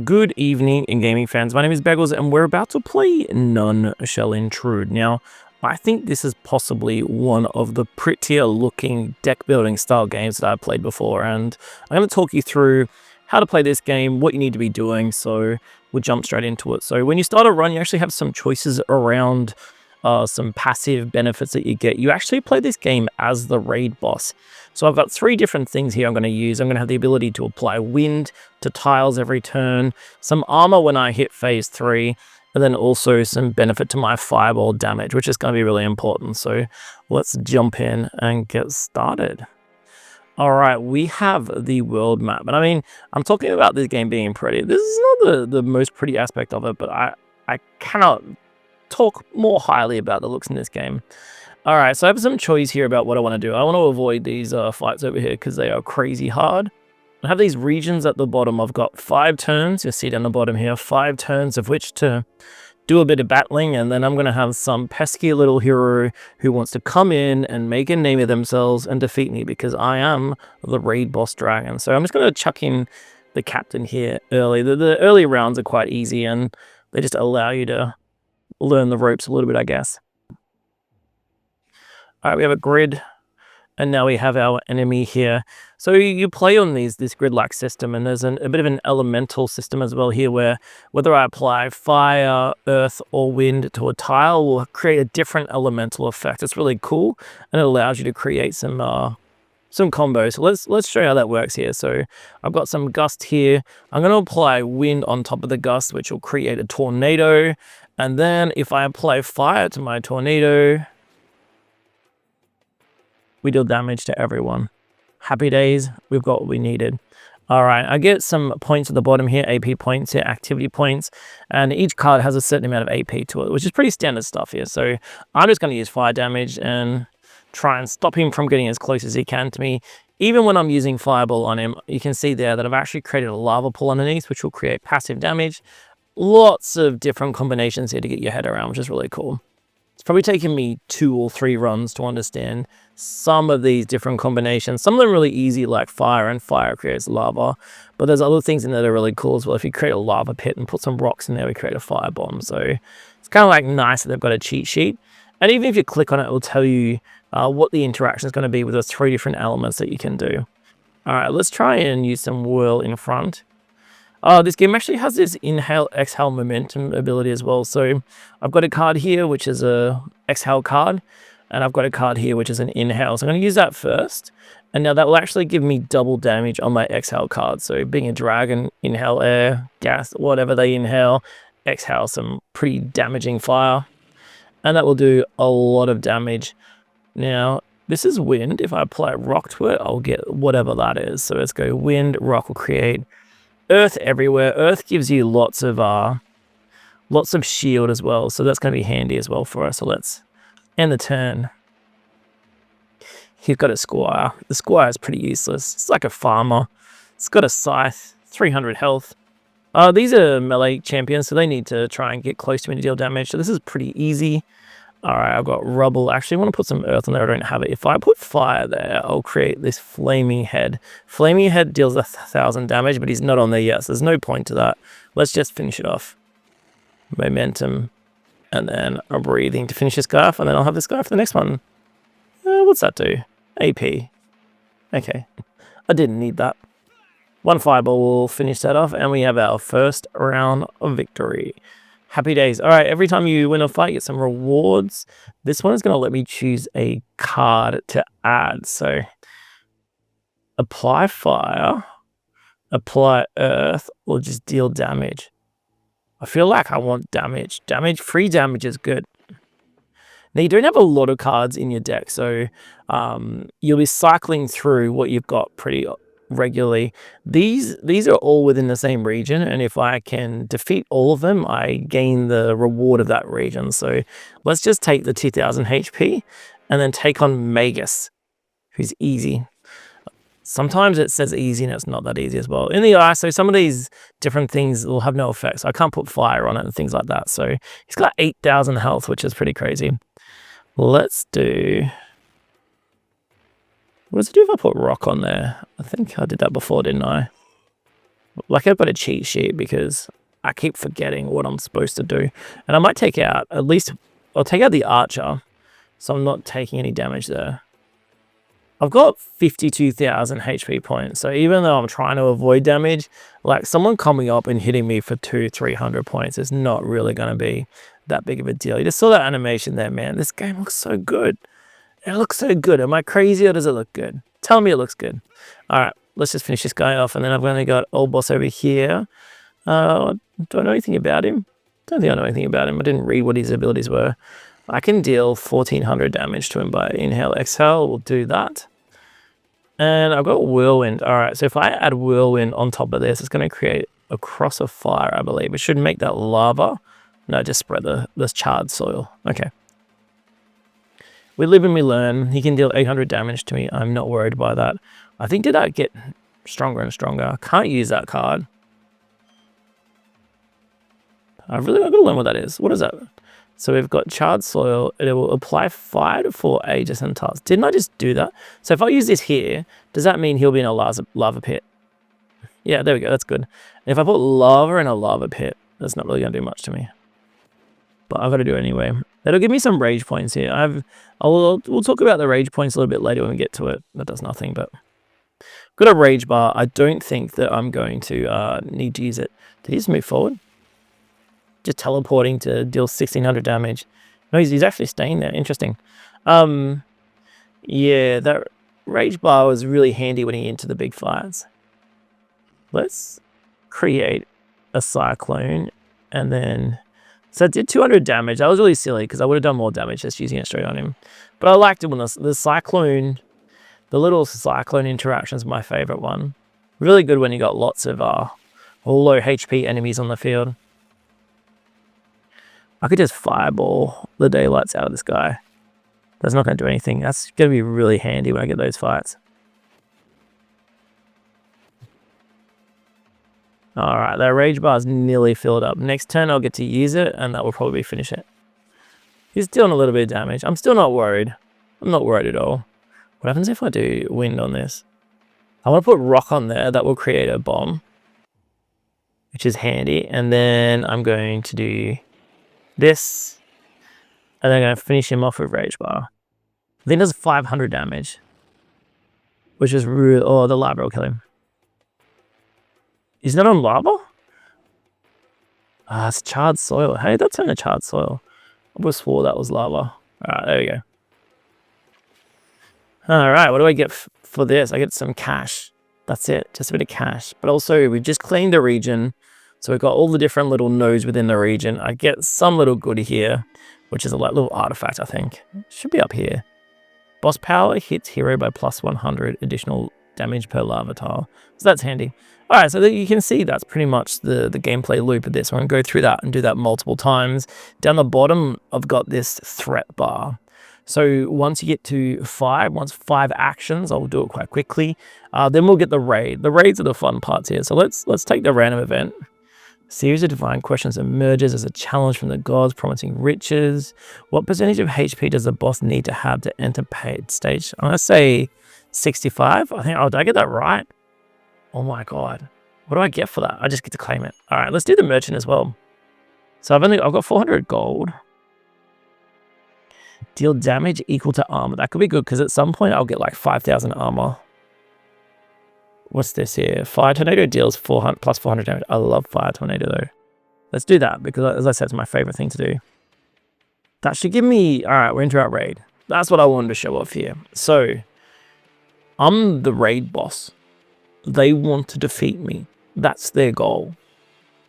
Good evening, gaming fans. My name is Beggles, and we're about to play None Shall Intrude. Now, I think this is possibly one of the prettier looking deck building style games that I've played before, and I'm going to talk you through how to play this game, what you need to be doing, so we'll jump straight into it. So when you start a run, you actually have some choices around some passive benefits that you get. You actually play this game as the raid boss. So I've got three different things here I'm going to use. I'm going to have the ability to apply wind to tiles every turn, some armor when I hit phase 3, and then also some benefit to my fireball damage, which is going to be really important. So let's jump in and get started. All right, we have the world map. And I mean, I'm talking about this game being pretty. This is not the most pretty aspect of it, but I cannot talk more highly about the looks in this game. All right, so I have some choice here about what I want to do. I want to avoid these fights over here because they are crazy hard. I have these regions at the bottom. I've got 5 turns. You'll see down the bottom here, 5 turns of which to do a bit of battling, and then I'm going to have some pesky little hero who wants to come in and make a name of themselves and defeat me because I am the raid boss dragon. So I'm just going to chuck in the captain here early. The early rounds are quite easy, and they just allow you to learn the ropes a little bit, I guess. All right, we have a grid, and now we have our enemy here. So you play on this grid-like system, and there's a bit of an elemental system as well here, where whether I apply fire, earth, or wind to a tile will create a different elemental effect. It's really cool, and it allows you to create some combos. So let's show you how that works here. So I've got some gust here. I'm going to apply wind on top of the gust, which will create a tornado. And then if I apply fire to my tornado, we deal damage to everyone. Happy days, we've got what we needed. All right, I get some points at the bottom here, AP points here, activity points, and each card has a certain amount of AP to it, which is pretty standard stuff here. So I'm just going to use fire damage and try and stop him from getting as close as he can to me. Even when I'm using fireball on him, you can see there that I've actually created a lava pool underneath, which will create passive damage. Lots of different combinations here to get your head around, which is really cool. It's probably taken me 2 or 3 runs to understand some of these different combinations. Some of them are really easy, like fire, and fire creates lava. But there's other things in there that are really cool as well. If you create a lava pit and put some rocks in there, we create a fire bomb. So it's kind of like nice that they've got a cheat sheet. And even if you click on it, it will tell you what the interaction is going to be with those 3 different elements that you can do. All right, let's try and use some whirl in front. This game actually has this inhale, exhale momentum ability as well. So I've got a card here, which is a exhale card, and I've got a card here, which is an inhale. So I'm going to use that first. And now that will actually give me double damage on my exhale card. So being a dragon, inhale air, gas, whatever they inhale, exhale some pretty damaging fire. And that will do a lot of damage. Now, this is wind. If I apply rock to it, I'll get whatever that is. So let's go wind, rock will create earth everywhere. Earth gives you lots of shield as well, so that's going to be handy as well for us. So let's end the turn. He's got a squire. The squire is pretty useless. It's like a farmer. It's got a scythe, 300 health. These are melee champions, so they need to try and get close to me to deal damage. So this is pretty easy. All right, I've got rubble. Actually, I want to put some earth on there. I don't have it. If I put fire there, I'll create this flaming head. Flaming head deals 1,000 damage, but he's not on there yet, so there's no point to that. Let's just finish it off. Momentum, and then a breathing to finish this guy off, and then I'll have this guy for the next one. What's that do? AP. Okay, I didn't need that. 1 fireball will finish that off, and we have our first round of victory. Happy days. All right, every time you win a fight, you get some rewards. This one is going to let me choose a card to add. So apply fire, apply earth, or just deal damage. I feel like I want damage. Free damage is good. Now, you don't have a lot of cards in your deck, so you'll be cycling through what you've got pretty regularly. These are all within the same region, and if I can defeat all of them, I gain the reward of that region. So let's just take the 2000 HP and then take on Magus, who's easy. Sometimes it says easy and it's not that easy as well. In the eye, so some of these different things will have no effect. So I can't put fire on it and things like that. So he's got 8,000 health, which is pretty crazy. Let's do... What does it do if I put rock on there? I think I did that before, didn't I? Like I've got a cheat sheet because I keep forgetting what I'm supposed to do. And I might take out, at least, I'll take out the archer, so I'm not taking any damage there. I've got 52,000 HP points, so even though I'm trying to avoid damage, like someone coming up and hitting me for 200-300 points is not really going to be that big of a deal. You just saw that animation there, man. This game looks so good. It looks so good. Am I crazy or does it look good? Tell me it looks good. All right, let's just finish this guy off, and then I've only got old boss over here. Do I know anything about him? Don't think I know anything about him. I didn't read what his abilities were. I can deal 1,400 damage to him by inhale, exhale. We'll do that. And I've got whirlwind. All right, so if I add whirlwind on top of this, it's going to create a cross of fire, I believe. It should make that lava. No, just spread this charred soil. Okay. We live and we learn. He can deal 800 damage to me. I'm not worried by that. I think did that get stronger and stronger? I can't use that card. I've got to learn what that is. What is that? So we've got charred soil. It will apply fire to 4 adjacent tasks. Didn't I just do that? So if I use this here, does that mean he'll be in a lava pit? Yeah, there we go. That's good. And if I put lava in a lava pit, that's not really going to do much to me. But I've got to do it anyway. That'll give me some rage points here. We'll talk about the rage points a little bit later when we get to it. That does nothing, but got a rage bar. I don't think that I'm going to need to use it. Did he just move forward? Just teleporting to deal 1,600 damage. No, he's actually staying there. Interesting. Yeah, that rage bar was really handy when he entered the big fights. Let's create a cyclone, and then so it did 200 damage. That was really silly because I would have done more damage just using it straight on him. But I liked it when the cyclone, the little cyclone interaction is my favorite one. Really good when you got lots of low HP enemies on the field. I could just fireball the daylights out of this guy. That's not going to do anything. That's going to be really handy when I get those fights. Alright, that rage bar is nearly filled up. Next turn I'll get to use it, and that will probably finish it. He's dealing a little bit of damage. I'm still not worried. I'm not worried at all. What happens if I do wind on this? I want to put rock on there. That will create a bomb, which is handy. And then I'm going to do this, and then I'm going to finish him off with rage bar. I think does 500 damage, which is really... Oh, the lava will kill him. Is that on lava? It's charred soil. Hey, that's on a charred soil. I was swore that was lava. Alright, there we go. Alright, what do I get for this? I get some cash. That's it, just a bit of cash. But also, we've just cleaned the region. So we've got all the different little nodes within the region. I get some little goodie here, which is a little artifact, I think. Should be up here. Boss power hits hero by plus 100 additional damage per lava tile. So that's handy. Alright, so you can see that's pretty much the gameplay loop of this. I'm going to go through that and do that multiple times. Down the bottom, I've got this threat bar. So once you get to 5 actions, I'll do it quite quickly. Then we'll get the raid. The raids are the fun parts here. So let's take the random event. A series of divine questions emerges as a challenge from the gods promising riches. What percentage of HP does the boss need to have to enter paid stage? I'm going to say 65. I think, did I get that right? Oh my god. What do I get for that? I just get to claim it. All right, let's do the merchant as well. So I've got 400 gold. Deal damage equal to armor. That could be good because at some point I'll get like 5,000 armor. What's this here? Fire Tornado deals 400 plus 400 damage. I love Fire Tornado though. Let's do that because, as I said, it's my favorite thing to do. That should give me... Alright, we're into our raid. That's what I wanted to show off here. So, I'm the raid boss. They want to defeat me. That's their goal.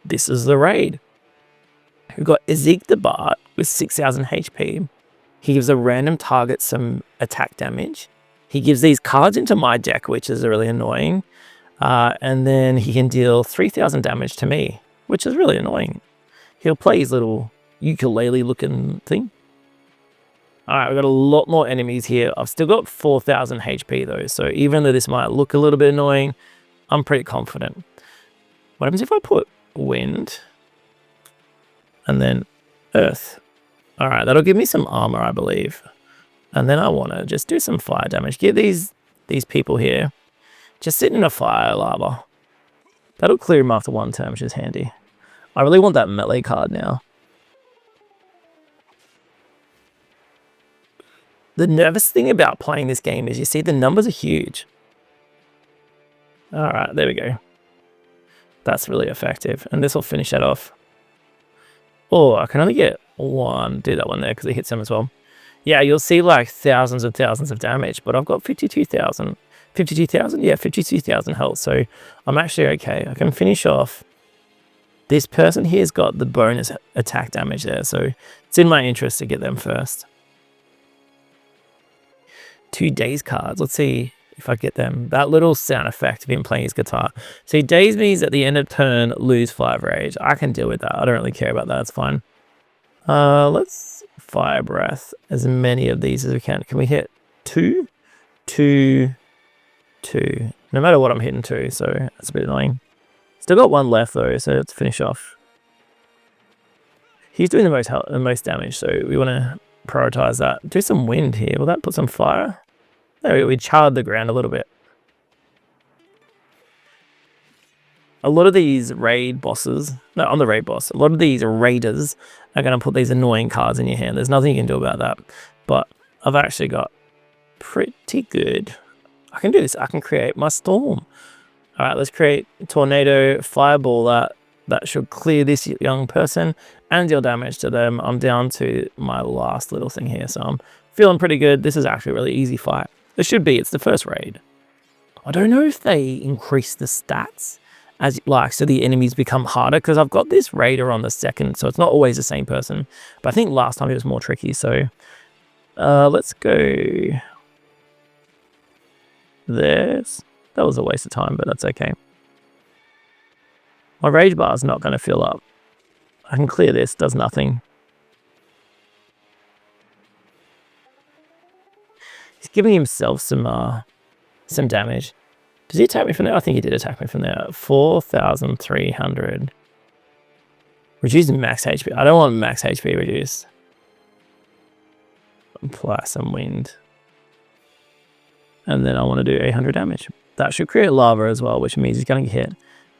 This is the raid. We've got Ezek the Bard with 6,000 HP. He gives a random target some attack damage. He gives these cards into my deck, which is really annoying. And then he can deal 3,000 damage to me, which is really annoying. He'll play his little ukulele-looking thing. Alright, we've got a lot more enemies here. I've still got 4,000 HP though, so even though this might look a little bit annoying, I'm pretty confident. What happens if I put wind and then earth? Alright, that'll give me some armor, I believe. And then I want to just do some fire damage. Get these people here just sitting in a fire lava. That'll clear him after 1 turn, which is handy. I really want that melee card now. The nervous thing about playing this game is you see the numbers are huge. Alright, there we go. That's really effective. And this will finish that off. Oh, I can only get 1. Do that one there because it hits him as well. Yeah, you'll see like thousands of damage, but I've got 52,000. 52,000? Yeah, 52,000 health. So I'm actually okay. I can finish off. This person here's got the bonus attack damage there, so it's in my interest to get them first. 2 daze cards. Let's see if I get them. That little sound effect of him playing his guitar. See, daze means at the end of turn, lose 5 rage. I can deal with that. I don't really care about that. It's fine. Let's fire breath as many of these as we can. Can we hit 2? 2, 2. No matter what, I'm hitting 2, so that's a bit annoying. Still got 1 left though, so let's finish off. He's doing the most damage, so we want to prioritize that. Do some wind here. Will that put some fire? There we go. We charred the ground a little bit. A lot of these raid bosses, no, I'm the raid boss. A lot of these raiders are going to put these annoying cards in your hand. There's nothing you can do about that. But I've actually got pretty good. I can do this. I can create my storm. All right, let's create tornado, fireball that should clear this young person and deal damage to them. I'm down to my last little thing here, so I'm feeling pretty good. This is actually a really easy fight. It should be. It's the first raid. I don't know if they increase the stats as like so the enemies become harder because I've got this raider on the second, so it's not always the same person. But I think last time it was more tricky. So let's go. There's. That was a waste of time, but that's okay. My rage bar is not going to fill up. I can clear this, does nothing. He's giving himself some damage. Does he attack me from there? I think he did attack me from there. 4,300. Reducing max HP. I don't want max HP reduced. Apply some wind. And then I want to do 800 damage. That should create lava as well, which means he's going to hit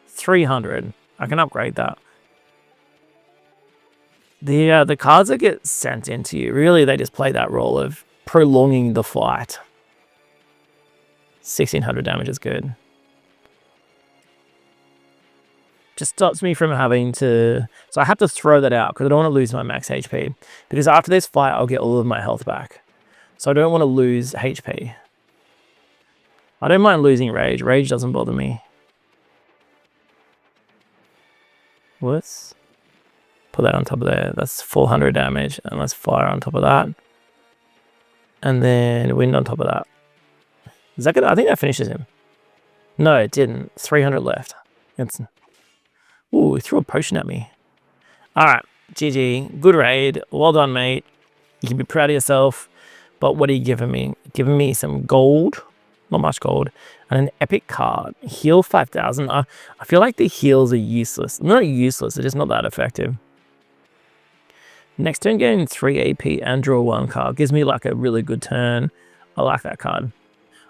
300. I can upgrade that. The cards that get sent into you, really, they just play that role of prolonging the fight. 1,600 damage is good. Just stops me from having to... So I have to throw that out because I don't want to lose my max HP. Because after this fight, I'll get all of my health back. So I don't want to lose HP. I don't mind losing rage. Rage doesn't bother me. Let's put that on top of there. That's 400 damage. And let's fire on top of that. And then wind on top of that. Is that good? I think that finishes him. No, it didn't. 300 left. It's... Ooh, he threw a potion at me. Alright, GG. Good raid. Well done, mate. You can be proud of yourself. But what are you giving me? Giving me some gold. Not much gold. And an epic card. Heal 5,000. I feel like the heals are useless. They're not useless. They're just not that effective. Next turn, getting 3 AP and draw 1 card. Gives me like a really good turn. I like that card.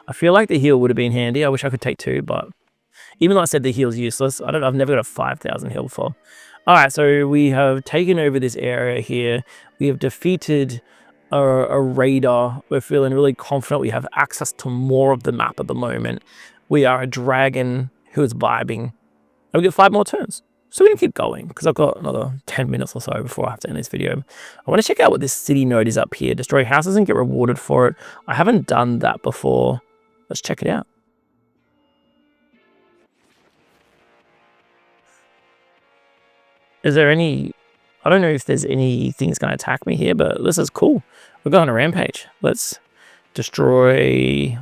I feel like the heal would have been handy. I wish I could take 2, but even though I said the heal's useless, I've never got a 5,000 heal before. Alright, so we have taken over this area here. We have defeated a raider. We're feeling really confident. We have access to more of the map at the moment. We are a dragon who is vibing. And we get 5 more turns. So we can keep going because I've got another 10 minutes or so before I have to end this video. I want to check out what this city node is up here. Destroy houses and get rewarded for it. I haven't done that before. Let's check it out. Is there any... I don't know if there's anything that's going to attack me here, but this is cool. We're going on a rampage. Let's destroy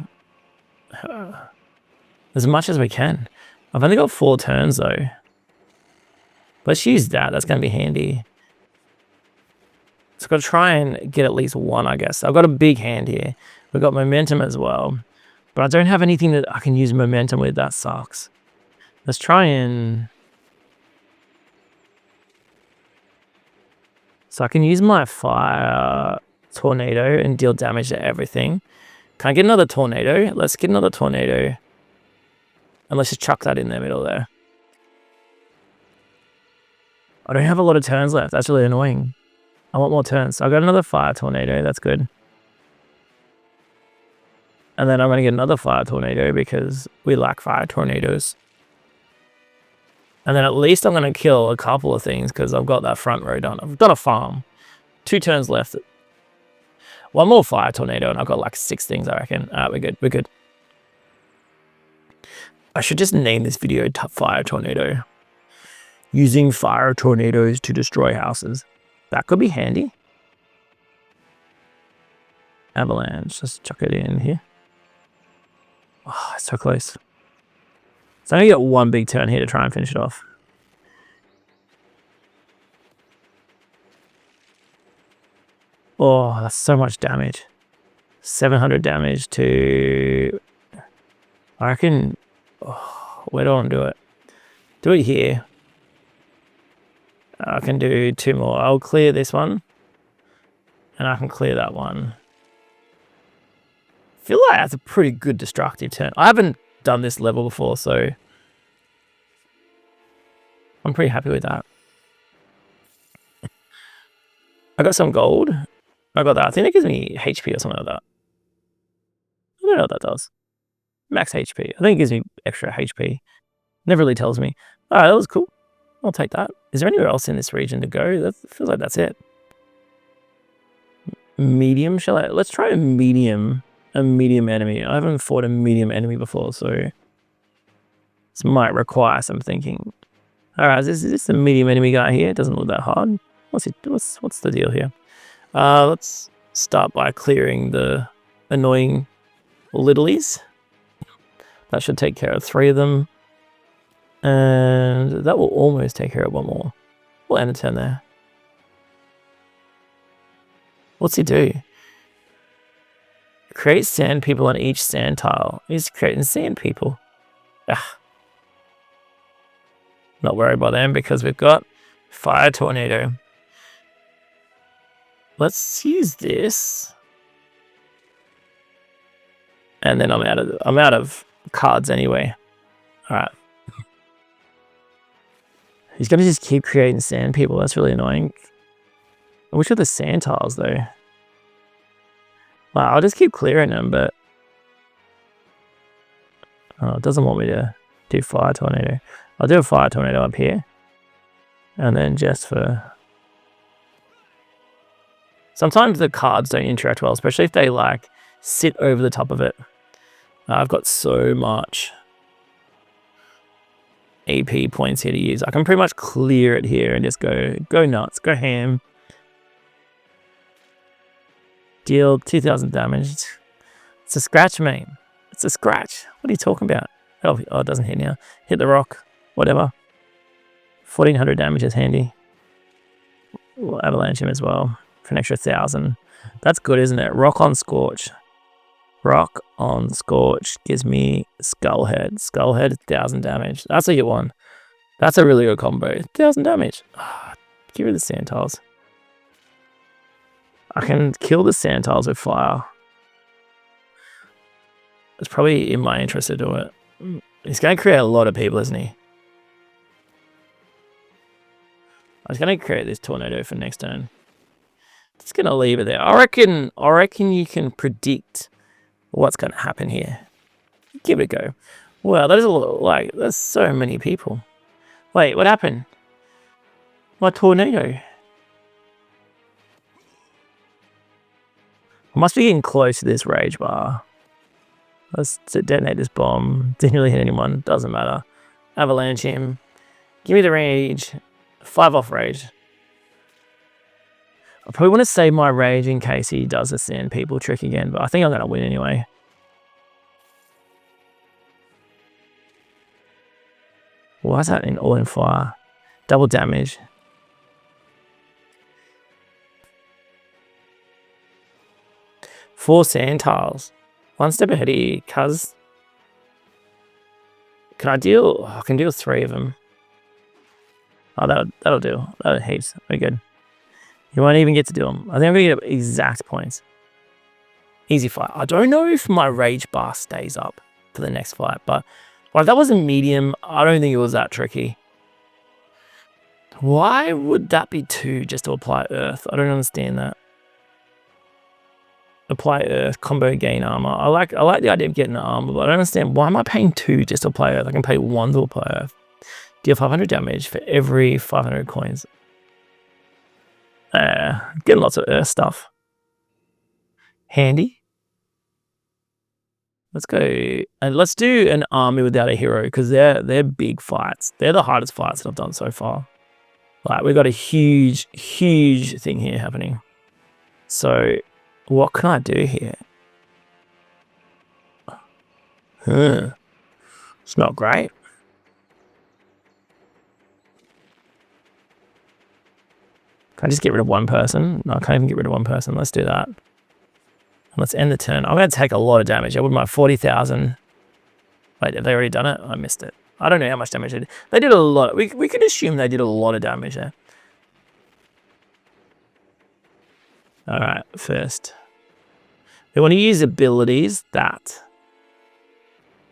as much as we can. I've only got 4 turns, though. Let's use that. That's going to be handy. So I've got to try and get at least 1, I guess. I've got a big hand here. We've got momentum as well. But I don't have anything that I can use momentum with. That sucks. Let's try and... So I can use my fire tornado and deal damage to everything. Can I get another tornado? Let's get another tornado. And let's just chuck that in the middle there. I don't have a lot of turns left. That's really annoying. I want more turns. So I got another fire tornado. That's good. And then I'm going to get another fire tornado because we lack fire tornadoes. And then at least I'm going to kill a couple of things because I've got that front row done. I've done a farm. 2 turns left. 1 more fire tornado and I've got like 6 things, I reckon. We're good. We're good. I should just name this video Fire Tornado. Using fire tornadoes to destroy houses. That could be handy. Avalanche. Let's chuck it in here. Oh, it's so close. So I'm going to get 1 big turn here to try and finish it off. Oh, that's so much damage. 700 damage to... I reckon... Oh, where do I want to do it? Do it here. I can do 2 more. I'll clear this one. And I can clear that one. I feel like that's a pretty good destructive turn. I haven't done this level before, so... I'm pretty happy with that. I got some gold. I got that. I think it gives me HP or something like that. I don't know what that does. Max HP. I think it gives me extra HP. Never really tells me. Alright, that was cool. I'll take that. Is there anywhere else in this region to go? That feels like that's it. Medium, shall I? Let's try a medium enemy. I haven't fought a medium enemy before, so this might require some thinking. Alright, is this a medium enemy guy here? It doesn't look that hard. What's the deal here? Let's start by clearing the annoying littlies. That should take care of 3 of them. And that will almost take care of 1 more. We'll end a turn there. What's he do? Create sand people on each sand tile. He's creating sand people. Not worried about them because we've got fire tornado. Let's use this. And then I'm out of cards anyway. Alright. He's gonna just keep creating sand people. That's really annoying. Which are the sand tiles though? Wow, I'll just keep clearing them, but oh, it doesn't want me to do fire tornado. I'll do a fire tornado up here. And then just for... Sometimes the cards don't interact well, especially if they like sit over the top of it. I've got so much AP points here to use. I can pretty much clear it here and just go nuts, go ham. Deal 2,000 damage. It's a scratch, mate. It's a scratch. What are you talking about? Oh, it doesn't hit now. Hit the rock. Whatever. 1,400 damage is handy. We'll avalanche him as well for an extra 1,000. That's good, isn't it? Rock on Scorch. Rock on Scorch gives me Skullhead. Skullhead, 1,000 damage. That's what you want. That's a really good combo. 1,000 damage. Give rid of the sand tiles. I can kill the sand tiles with fire. It's probably in my interest to do it. He's going to create a lot of people, isn't he? I was going to create this tornado for next turn. Just going to leave it there. I reckon you can predict what's going to happen here. Give it a go. Wow, that is a lot. Like, there's so many people. Wait, what happened? My tornado. I must be getting close to this rage bar. Let's detonate this bomb. Didn't really hit anyone. Doesn't matter. Avalanche him. Give me the rage. 5 off rage. I probably want to save my rage in case he does the sand people trick again, but I think I'm going to win anyway. Why is that all in fire? Double damage. Four sand tiles. 1 step ahead of you, cuz. Can I deal? I can deal 3 of them. Oh, that'll do. That'll heaps. Very good. You won't even get to do them. I think I'm going to get exact points. Easy fight. I don't know if my rage bar stays up for the next fight, but well, if that was a medium, I don't think it was that tricky. Why would that be 2 just to apply earth? I don't understand that. Apply earth, combo gain armor. I like the idea of getting armor, but I don't understand why am I paying 2 just to apply earth? I can pay 1 to apply earth. Deal 500 damage for every 500 coins. Getting lots of earth stuff. Handy. Let's go and let's do an army without a hero because they're big fights. They're the hardest fights that I've done so far. Like we've got a huge thing here happening. So what can I do here? It's not great. Can I just get rid of one person? No, I can't even get rid of one person. Let's do that. Let's end the turn. I'm going to take a lot of damage. I wouldn't mind 40,000. Wait, have they already done it? I missed it. I don't know how much damage they did. They did a lot. We could assume they did a lot of damage there. All right, first. We want to use abilities that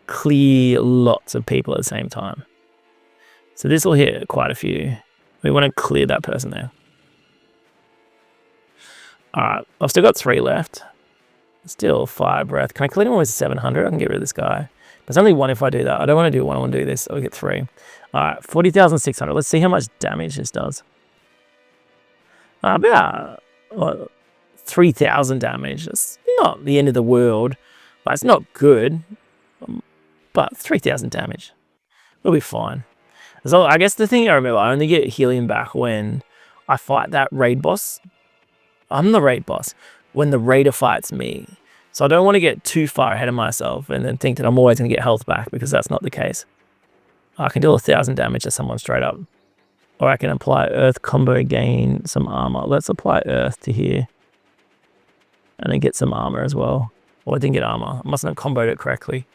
clear lots of people at the same time. So this will hit quite a few. We want to clear that person there. All right, I've still got 3 left. Still fire breath. Can I clear him with 700? I can get rid of this guy. There's only 1 if I do that. I don't want to do 1. I want to do this. I'll get 3. All right, 40,600. Let's see how much damage this does. About 3,000 damage. It's not the end of the world. But it's not good. But 3,000 damage. We'll be fine. So I guess the thing I remember, I only get healing back when I fight that raid boss. I'm the raid boss. When the raider fights me. So I don't want to get too far ahead of myself and then think that I'm always going to get health back because that's not the case. I can deal 1,000 damage to someone straight up. Or I can apply earth combo, gain some armor. Let's apply earth to here. And then get some armor as well. Or I didn't get armor. I mustn't have comboed it correctly.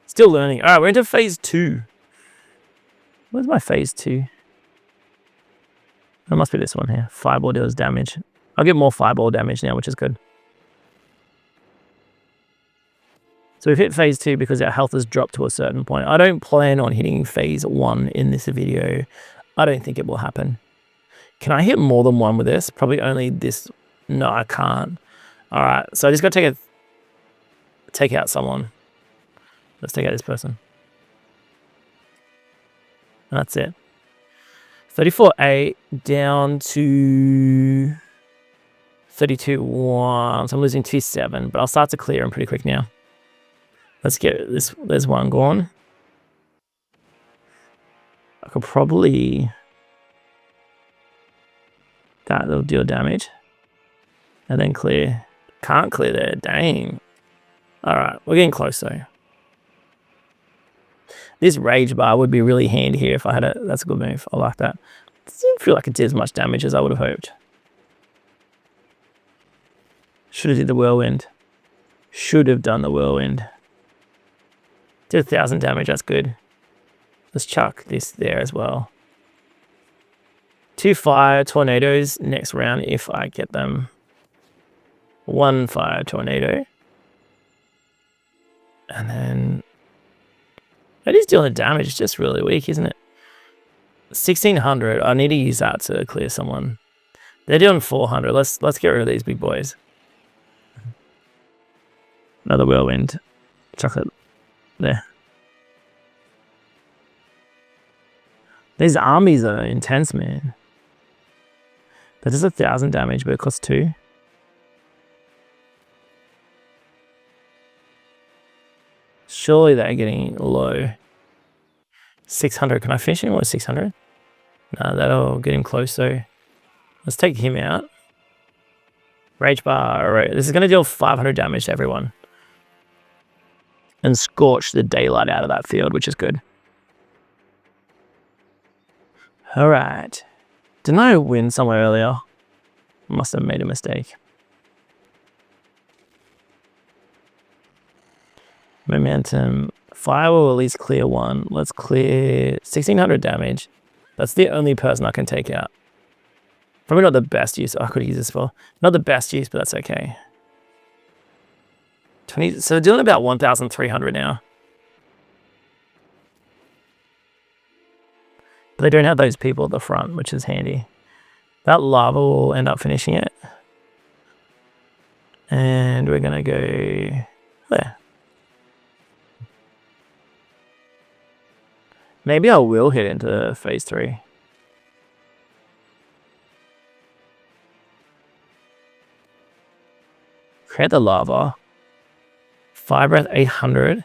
Still learning. Alright, we're into phase 2. Where's my phase 2? It must be this one here. Fireball deals damage. I'll get more fireball damage now, which is good. So we've hit phase 2 because our health has dropped to a certain point. I don't plan on hitting phase 1 in this video. I don't think it will happen. Can I hit more than 1 with this? Probably only this. No, I can't. All right, so I just got to take out someone. Let's take out this person. And that's it. 34-8 down to 32-1. So I'm losing 2-7, but I'll start to clear them pretty quick now. Let's get this. There's one gone. I could probably... That'll deal damage. And then clear. Can't clear there. Dang. Alright, we're getting close though. This rage bar would be really handy here if I had it. That's a good move. I like that. It didn't feel like it did as much damage as I would have hoped. Should have did the whirlwind. Should have done the whirlwind. Did 1,000 damage. That's good. Let's chuck this there as well. 2 fire tornadoes next round if I get them. 1 fire tornado. And then... That is dealing damage. It's just really weak, isn't it? 1,600. I need to use that to clear someone. They're doing 400. Let's get rid of these big boys. Another whirlwind. Chocolate. There. These armies are intense, man. That is 1,000 damage, but it costs 2. Surely they're getting low. 600. Can I finish him with 600? No, that'll get him close, so let's take him out. Rage bar. Alright, this is going to deal 500 damage to everyone. And scorch the daylight out of that field, which is good. Alright. Didn't I win somewhere earlier? Must have made a mistake. Momentum. Fire will at least clear 1. Let's clear 1,600 damage. That's the only person I can take out. Probably not the best use. I could use this for. Not the best use, but that's okay. 20. So doing about 1,300 now. But they don't have those people at the front, which is handy. That lava will end up finishing it. And we're going to go there. Maybe I will hit into phase 3. Create the lava. Fire breath 800.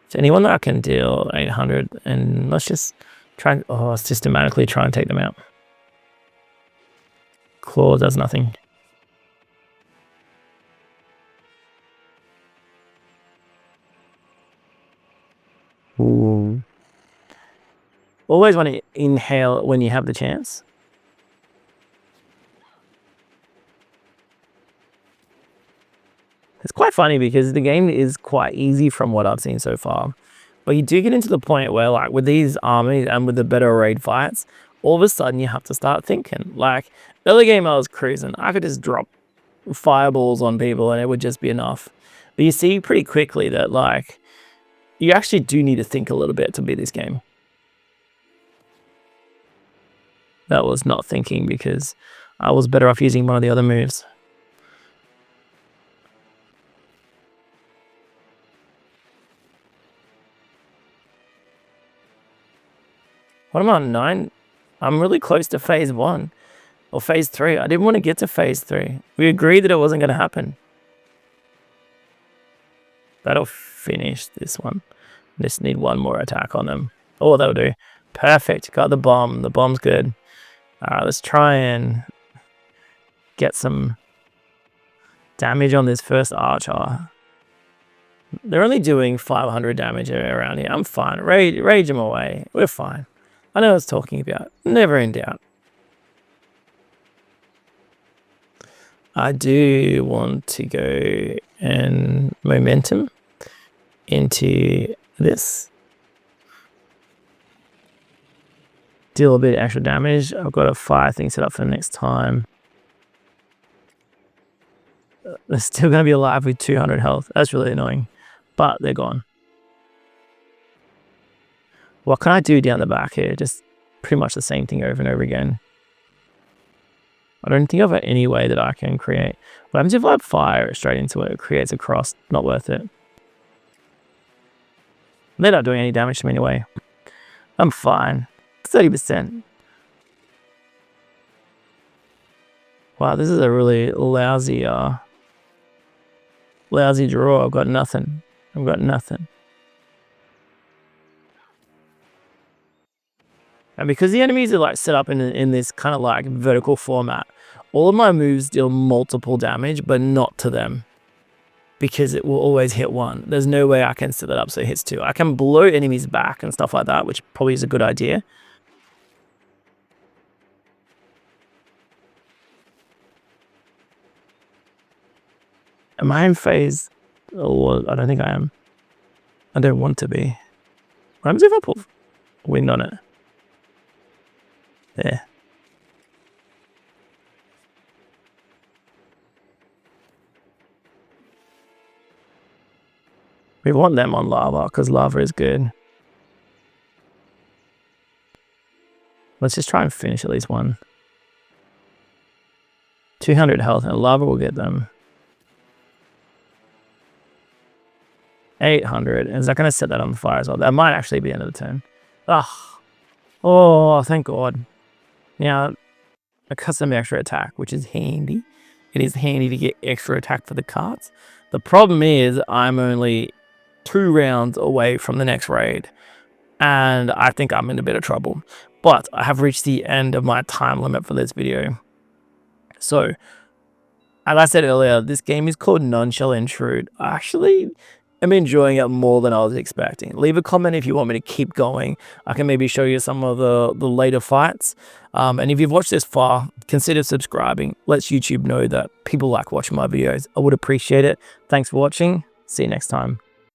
So anyone that I can deal 800, and let's just try and systematically try and take them out. Claw does nothing. Ooh. Always want to inhale when you have the chance. It's quite funny because the game is quite easy from what I've seen so far. But you do get into the point where, like, with these armies and with the better raid fights, all of a sudden you have to start thinking. Like, early game I was cruising. I could just drop fireballs on people and it would just be enough. But you see pretty quickly that, like, you actually do need to think a little bit to beat this game. That was not thinking because I was better off using one of the other moves. What am I on 9? I'm really close to phase 1 or phase 3. I didn't want to get to phase 3. We agreed that it wasn't going to happen. That'll finish this one. Just need one more attack on them. Oh, that'll do. Perfect. Got the bomb. The bomb's good. Alright, let's try and get some damage on this first archer. They're only doing 500 damage around here. I'm fine. Rage them away. We're fine. I know what I was talking about. Never in doubt. I do want to go and momentum into this. Deal a bit of extra damage. I've got a fire thing set up for the next time. They're still going to be alive with 200 health. That's really annoying. But they're gone. What can I do down the back here? Just pretty much the same thing over and over again. I don't think of any way that I can create. What happens if I fire straight into it? It creates a cross. Not worth it. They're not doing any damage to me anyway. I'm fine. 30%. Wow, this is a really lousy draw. I've got nothing. And because the enemies are like set up in this kind of like vertical format, all of my moves deal multiple damage, but not to them. Because it will always hit one. There's no way I can set that up so it hits 2. I can blow enemies back and stuff like that, which probably is a good idea. Am I in phase? Oh, I don't think I am. I don't want to be. What happens if I put wind on it? There. We want them on lava because lava is good. Let's just try and finish at least one. 200 health and lava will get them. 800. Is that going to set that on fire as well? That might actually be the end of the turn. Ah. Oh, thank God. Now, a custom extra attack, which is handy. It is handy to get extra attack for the carts. The problem is I'm only 2 rounds away from the next raid. And I think I'm in a bit of trouble. But I have reached the end of my time limit for this video. So, as I said earlier, this game is called None Shall Intrude. I actually am enjoying it more than I was expecting. Leave a comment if you want me to keep going. I can maybe show you some of the later fights. And if you've watched this far, consider subscribing. Lets YouTube know that people like watching my videos. I would appreciate it. Thanks for watching. See you next time.